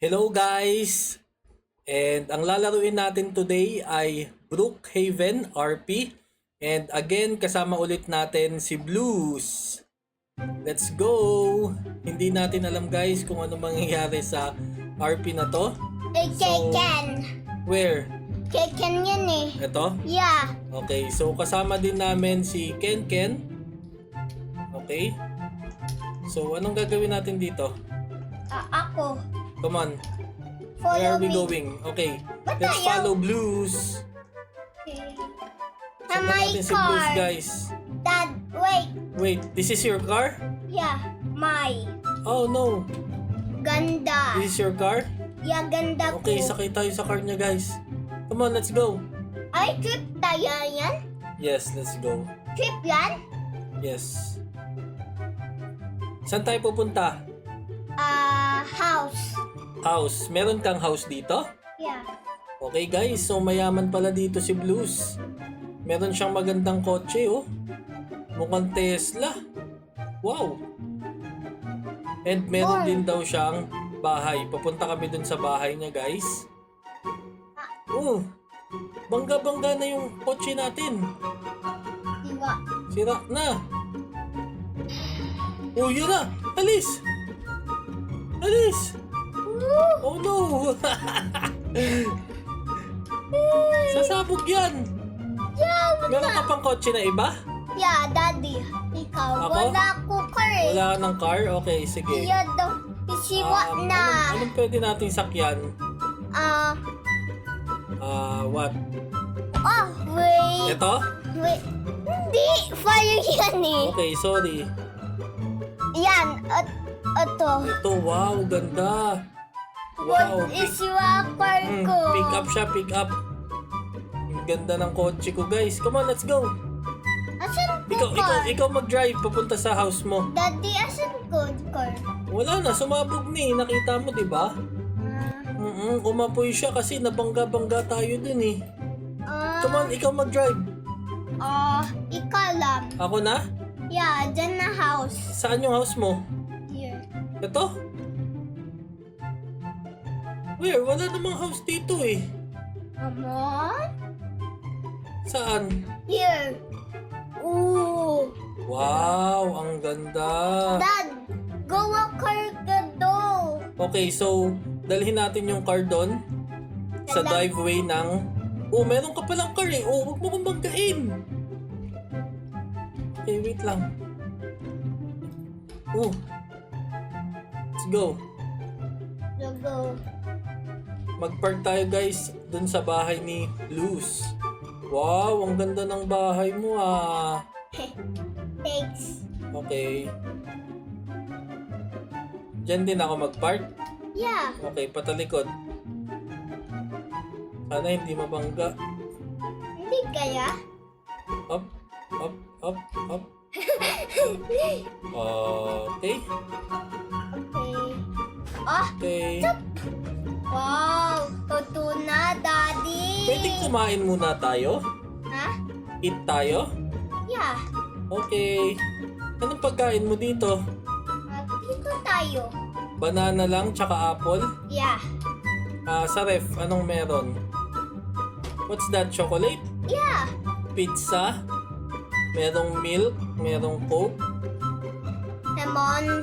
Hello guys! And ang lalaruin natin today ay Brookhaven RP. And again, kasama ulit natin si Blues. Let's go! Hindi natin alam guys kung ano mangyayari sa RP na to. Keken. Where? Keken yan eh. Ito? Yeah. Okay, so kasama din namin si Ken Ken. Okay. So anong gagawin natin dito? Ako. Come on. Where Follow are we me. going? Okay. Ba't Let's tayo? follow Blues. Okay. Sundan my natin si Blues car. guys. Dad, wait. Wait, this is your car? Yeah. My. Oh no. Ganda. This is your car? Yeah, ganda ko. Okay, sakay tayo sa car niya guys. Come on, let's go. Ay, trip tayo yan? Yes, let's go. Trip yan? Yes. Saan tayo pupunta? House. House. Meron kang house dito? Yeah. Okay guys, so mayaman pala dito si Blues. Meron siyang magandang kotse oh. Mukhang Tesla. Wow. And meron din daw siyang bahay. Papunta kami dun sa bahay niya guys. Oh. Bangga-bangga na yung kotse natin. Diba? Sira na. Oh, yun na. Alis. Alis. Oh no. Sasabog yan. Yeah, Meron ka pang kotse na iba? yeah, daddy. Ikaw. Ako? Wala ko car eh. Wala ka ng car? Okay, sige. Yeah, daw. Isiwa na. Anong pwede nating sakyan? What? Oh, wait. Ito? Wait. Hindi. Fire yan eh. Okay, sorry. Yan. Ito. Ito, wow, ganda. What Wow. is your car ko? Pick up siya, pick up. Ang ganda ng kotse ko, guys. Come on, let's go. Asan Ikaw, ko ikaw, car? ikaw mag-drive papunta sa house mo. Daddy, asan ko car? Wala na, sumabog ni. Nakita mo, di ba? Umapoy siya kasi nabangga-bangga tayo dun eh. Come on, ikaw mag-drive. Ikaw lang. Ako na? Yeah, dyan na house. Saan yung house mo? Here. Ito? Where? Wala namang house dito eh. Come on. Saan? Here. Ooh. Wow, ang ganda. Dad, go a car ka do. Okay, so dalhin natin yung car doon sa driveway ng... Oh, meron ka palang car eh. Oh, huwag mo kong banggain. Okay, wait lang. Oh. Let's go. Go. Mag-park tayo guys doon sa bahay ni Luz. Wow, ang ganda ng bahay mo ah. Thanks. Okay. Diyan din ako mag-park. Yeah. Okay, patalikod. Sana hindi mabangga. Hindi kaya? Up, up, up, up. Okay. Okay. Okay. Wow! Totoo na, Daddy! Pwedeng kumain muna tayo? Ha? Eat tayo? Yeah. Okay. Anong pagkain mo dito? Dito tayo. Banana lang tsaka apple? Yeah. Sa ref, anong meron? What's that? Chocolate? Yeah. Pizza? Merong milk? Merong coke? Lemon.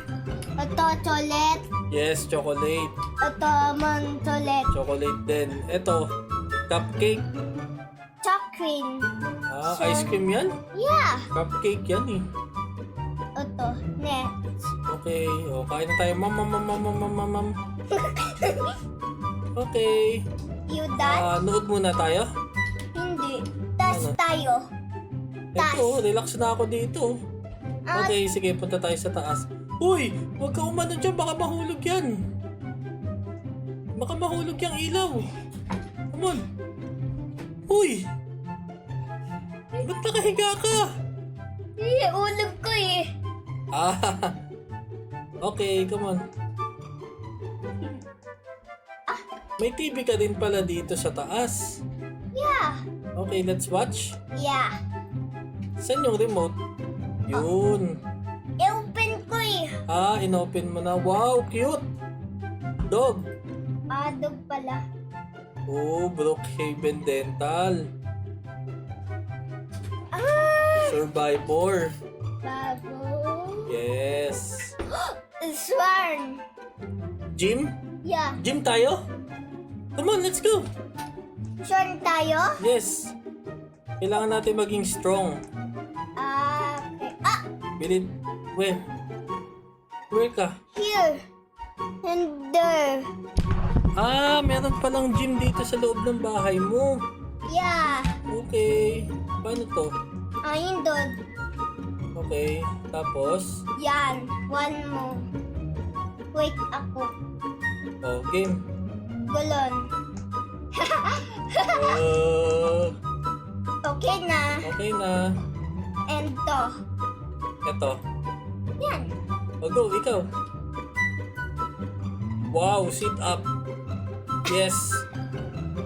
Ito, chocolate. Yes, chocolate. Ito, chocolate. Chocolate din. Ito, cupcake. Chocolate. Ice cream yan? Yeah. Cupcake yan eh. Ito, next. Okay, kain na tayo. Mam. Okay. You done? Nood muna tayo. Hindi. Tas Ano? tayo. Ito, relax na ako dito. Ah, Okay, sige, punta tayo sa taas. Uy, huwag ka umano dyan, baka mahulog yan. Baka mahulog yung ilaw. Come on. Uy! Ba't nakahiga ka? ulog ko eh. Okay, come on. May TV ka din pala dito sa taas. Yeah. Okay, let's watch. Yeah. Saan yung remote? Yun. I-open ko eh. Inopen mo na. Wow, cute. Dog. Dog pala. Oh, Brookhaven Dental. Survivor. Bago. Yes. Swarm. Gym? Yeah. Gym tayo? Come on, let's go. Swarm tayo? Yes. Kailangan natin maging strong. Okay. Bilit. Where? Where ka? Here. And there. Meron palang gym dito sa loob ng bahay mo. Yeah. Okay. Paano to? Ayun doon. Okay. Tapos? Yan. One more. Wait ako. Oh, game. Gulon. Okay na. Okay na. And to. Eto. Yan. O go, ikaw. Wow, sit up. Yes.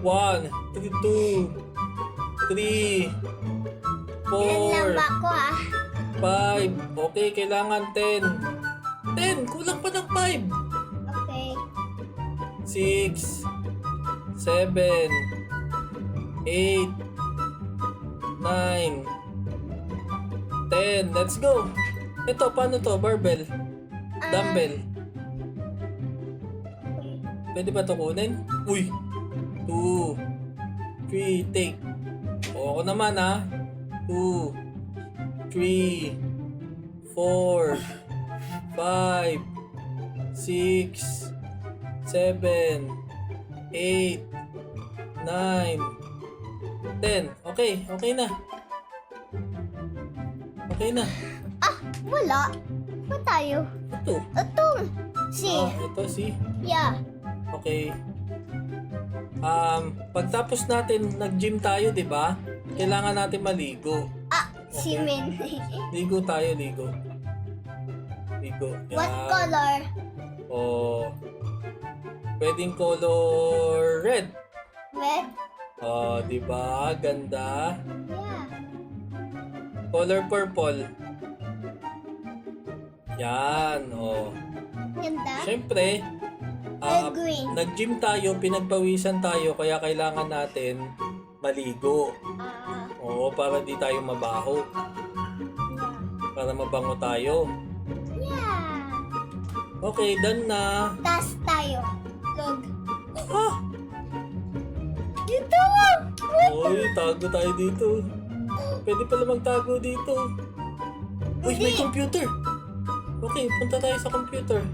1, 2, 3, Yan lang 4, ba ako 5. Okay, kailangan 10. 10, kulang pa ng 5. Okay. 6, 7, 8, 9, 10. Let's go. Ito, paano to? Barbell. Dumbbell. Pwede ba ito kunin? Uy! 2, 3, take. O, ako naman ha. 2, 3, 4, 5, 6, 7, 8, 9, 10. Okay, okay na. Okay na. Wala. Ba tayo? Ito. Ito. Si. Ito si. Yeah. Okay. Pagtapos natin nag-gym tayo, 'di ba? Kailangan natin maligo. Si Min. Ligo tayo, ligo. Ligo. What color? Oh. Pwedeng color red. Red? Oh, 'di ba? Ganda. Yeah. Color purple. Yan, oh. Ganda? Siyempre, Green. nag-gym tayo, pinagpawisan tayo, kaya kailangan natin maligo. Oo, para di tayo mabaho. Para mabango tayo. Yeah. Okay, done na. Tas tayo. Log. Ah! Dito! Uy, tago tayo dito. Pwede pala magtago dito. Uy, may computer. Okay, punta tayo sa computer.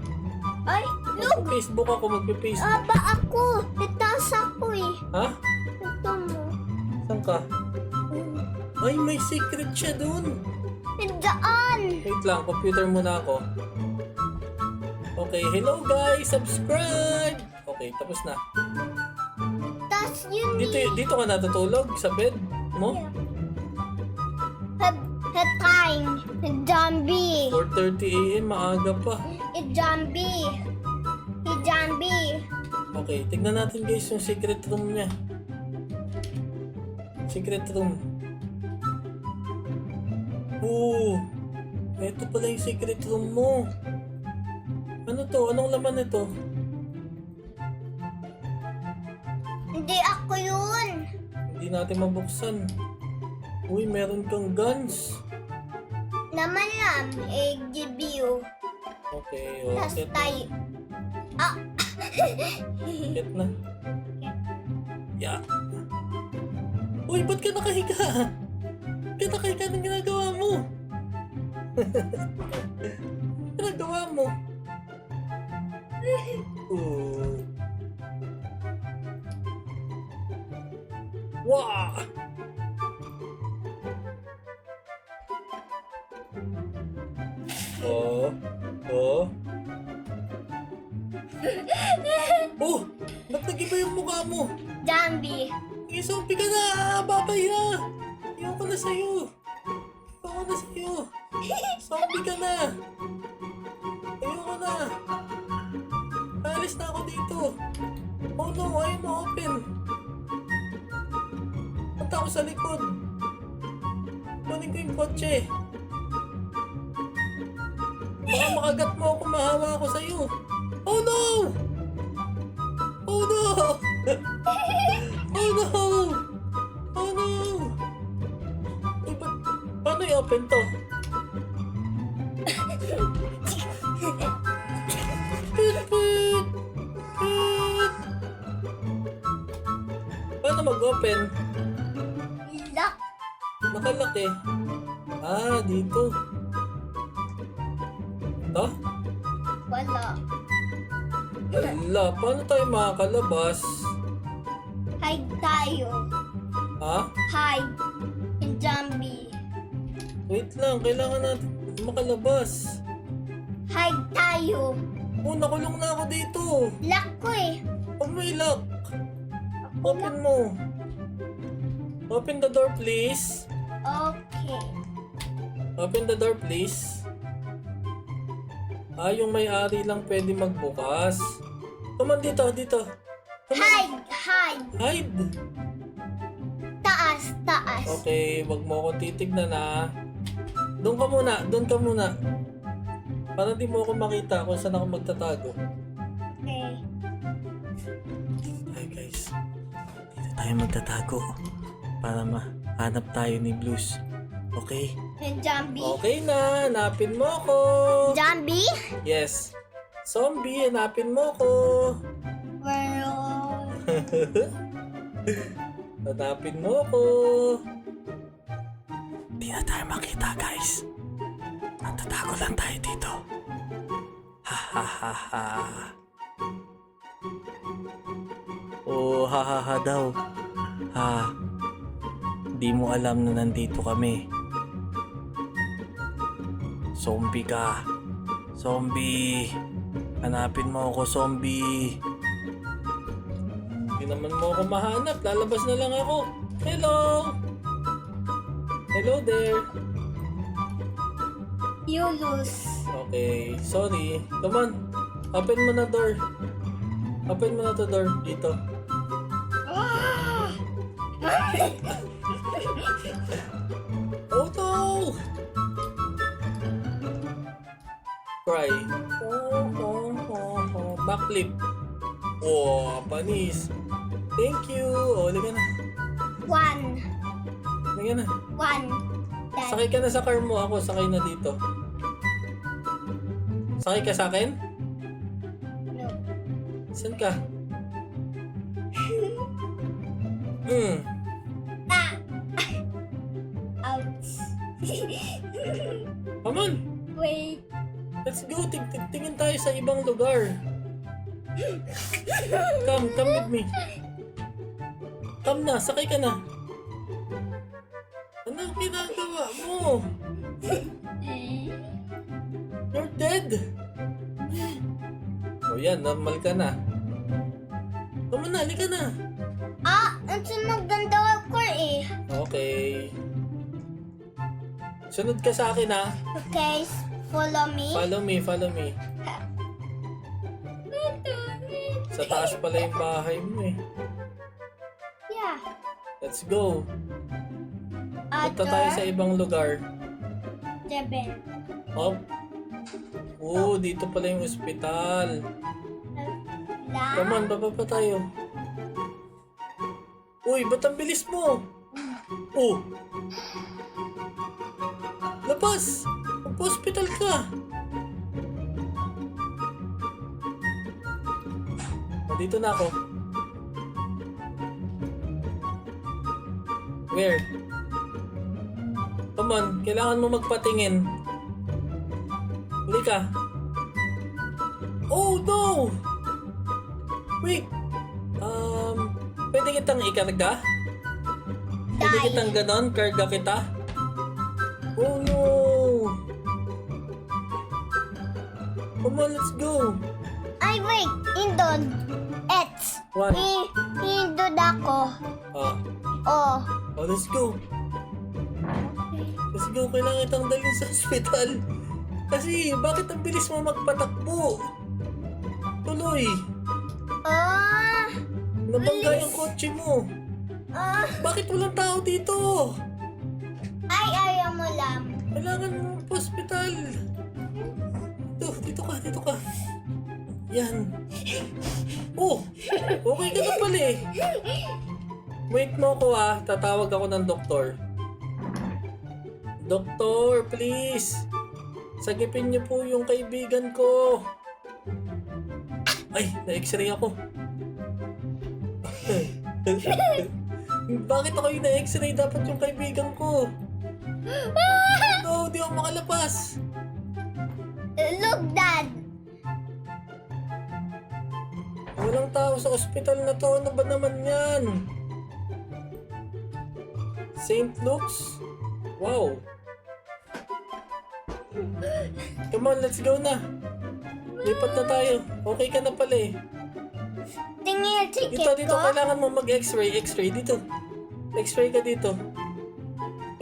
Ay, look! Mag-Facebook ako, magpe-Facebook. Aba ako. Itaas ako eh. Ha? Ito mo. Saan ka? Ay, may secret siya dun. Diyan! Wait lang, computer muna ako. Okay, hello guys, subscribe! Okay, tapos na. Tas yun Dito ka natutulog sa bed mo? time. Zombie. 4:30 AM, maaga pa. Zombie. Zombie. Okay, tignan natin guys yung secret room niya. Secret room. Oo, ito pala yung secret room mo. Ano to? Anong laman nito? Hindi ako yun. Hindi natin mabuksan. Uy, meron kang guns. Naman lang, give you. Okay, Tas okay. tayo. Get na. Yeah. Uy, ba't ka nakahiga? Ba't ka nakahiga? Anong ginagawa mo? Ginagawa mo? Wow! Oh. Oh! Ba't nag-iba yung mukha mo? Zombie. Zombie ka na! Babay na! Ayoko na sa'yo! Zombie ka na! Ayoko na! Alis na ako dito! Oh no! Ayaw ma-open! Punta ako sa likod! Kunin ko yung kotse! Baka makagat mo ako, mahawa ako sa'yo! Oh no! Oh Oh no! Oh no! Uy, paano i-open to? Pit, pit! Pit! Paano mag-open? Lock. Nakalaki. Ah, dito. Ito? Wala. Ala, paano tayo makakalabas? Hide tayo. Ha? Hide. Yung zombie. Wait lang, kailangan natin makalabas. Hide tayo. Oh, nakulong na ako dito. Lock ko eh. Huwag mo i-lock. Open mo. Open the door, please. Okay. Open the door, please. Ah, yung may-ari lang pwede magbukas. Come on, dito, dito. Come on. Hide. Hide. Hide. Taas. Taas. Okay, wag mo ako titignan na. Doon ka muna. Para di mo ako makita kung saan ako magtatago. Okay. Hi guys, dito tayo magtatago para mahanap tayo ni Blues. Okay? Yung zombie. Okay na, hanapin mo ako. Zombie? Yes. Zombie, hanapin mo ako. Well, Hanapin mo ako. Di na tayo makita guys. Natatago lang tayo dito. Ha ha ha ha. Oh, ha ha ha daw. Ha. Di mo alam na nandito kami. Zombie ka. Zombie. Hanapin mo ako, zombie. Hindi naman mo ako mahanap. Lalabas na lang ako. Hello. Hello there. you lose. Okay, sorry. Come on. Open mo na door. Open mo na to door dito. Ah! Oh no! Cry. Oh. Backflip. Oh, panis. Thank you. Oh, liga na. One. Liga na. One. Dad. Sakay ka na sa car mo. Ako, sakay na dito. Sakay ka sa akin? No. Saan ka? Ah! Ouch. Come on. Wait. Let's go. Tingin tayo sa ibang lugar. Come with me. Come na, sakay ka na. Ano ang ginagawa mo? You're dead. O yan, normal ka na. Come on na, halika na. Ah! Ang maganda ako eh. Okay. Sunod ka sa akin ha. Okay. Follow me. Follow me. Sa taas pala yung bahay mo eh. Yeah. Let's go. Punta tayo sa ibang lugar. 7. Oh. Oh, dito pala yung ospital. Come on, baba pa tayo. Uy, ba't ang bilis mo? Oh. Labas! Magpa-hospital ka. Dito na ako. Where? Come on, kailangan mo magpatingin. Huli ka. Oh no! Wait. Pwede kitang ikarga? Pwede Die. kitang ganon? Karga kita? Oh no! Come on, let's go. Ay, wait. Indon. Ets. What? Indon ako. Ah, Oh. let's go. Let's go, kailangan kitang dalhin sa ospital. Kasi, bakit ang bilis mo magpatakbo? Tuloy. Ah. Nabangga Bilis. yung kotse mo. Ah. Bakit walang tao dito? Ay, ayaw mo lang. Kailangan mo pa ospital. Dito ka. Yan. Oh! Okay ka na pala eh. Wait mo ako ah. Tatawag ako ng doktor. Doktor, please. Sagipin niyo po yung kaibigan ko. Ay, na-x-ray ako. Bakit ako yung na-x-ray? Dapat yung kaibigan ko. No, di ako makalabas. Look, Dad. Walang tao sa ospital na to. Ano ba naman yan? St. Luke's? Wow. Come on, let's go na. Lipat na tayo. Okay ka na pala eh. Tingin yung ticket Dito, ko. kailangan mo mag-x-ray. X-ray, dito. X-ray ka dito.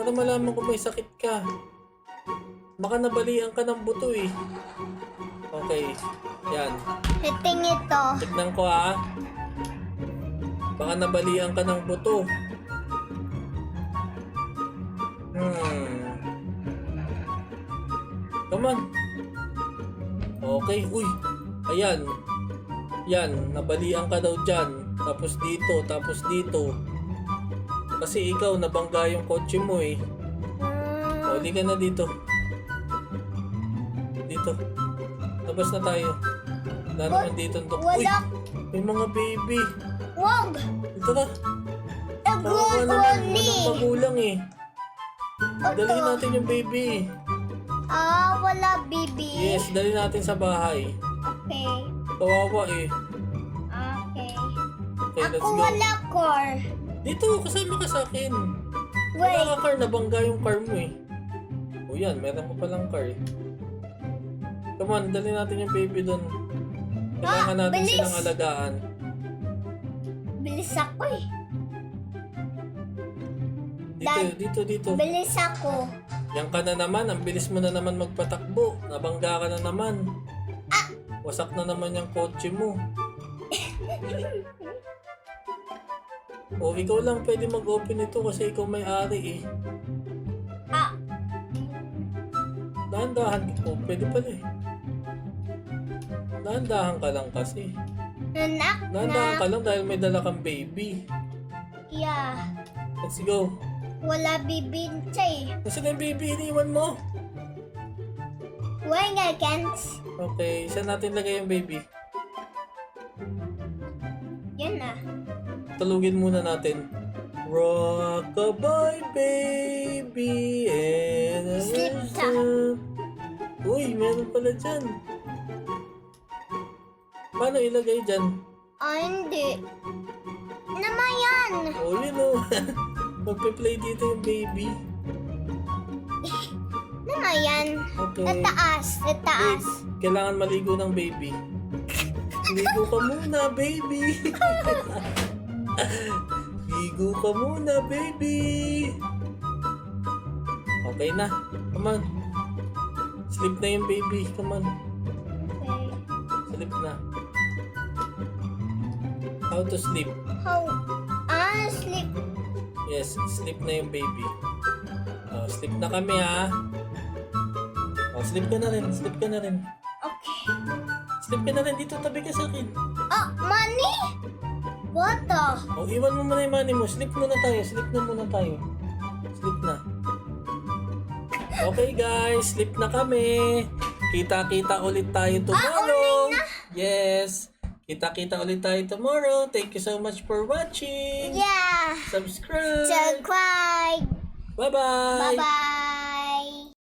Para malaman kung may sakit ka. Baka nabalian ka ng buto eh. Okay. Yan. Tingin to. Tignan ko ha. Baka nabalian ka ng buto. Come on. Okay. Uy. Ayan. Yan. Nabalian ka daw dyan. Tapos dito. Tapos dito. Kasi ikaw nabangga yung kotse mo eh. O, di ka na dito. Dito. Labas na tayo. Wala naman dito ang doktor. Uy! Wala. May mga baby. Wag. Dito na. Kawawa naman. Walang magulang eh. Dali natin yung baby. Wala, baby. Yes, dali natin sa bahay. Okay. Kawawa eh. Okay. Okay, let's Ako go. wala car. Dito, kasama ka sa akin. Wait. Wala ka car, nabangga yung car mo eh. O yan, meron ko palang car eh. Come on, dali natin yung baby doon. Kailangan natin bilis. silang alagaan. Bilis ako eh. Dito, dito. Bilis ako. Yan ka na naman, ang bilis mo na naman magpatakbo. Nabangga ka na naman. Wasak na naman yung kotse mo. O, ikaw lang pwede mag-open ito kasi ikaw may-ari eh. Dahan-dahan ko. Pwede pala eh. Dahan-dahan ka lang kasi. Dahan-dahan ka lang dahil may dala kang baby. Yeah. Let's go. Wala bibintsa eh. Nasaan yung baby? Iniwan mo? Why I can't? Okay, saan natin lagay yung baby? Yan na. Tulugin muna natin. Rockabye baby and Sleep ka. Uy, meron pala dyan. Paano ilagay dyan? Hindi. Naman yan. Oh, yun o. Magpe-play dito yung baby. Naman yan. Okay. Nataas. Nataas. Wait, kailangan maligo ng baby. Ligo ka muna, baby. Ligo ka muna, baby. Okay na. Come on. Sleep na yung baby. Come on. Okay. Sleep na. How to sleep? How? Sleep. Yes, sleep na yung baby. Oh, sleep na kami ha. Oh, sleep ka na rin. Sleep ka na rin. Okay. Sleep ka na rin. Dito, tabi ka sa akin. Money? What the? Oh, iwan mo muna yung money mo. Sleep muna tayo. Sleep na muna tayo. Sleep na. Okay guys, sleep na kami. Kita-kita ulit tayo tomorrow. Yes. Kita-kita ulit tayo tomorrow. Thank you so much for watching. Yeah. Subscribe. Subscribe. Bye-bye. Bye-bye.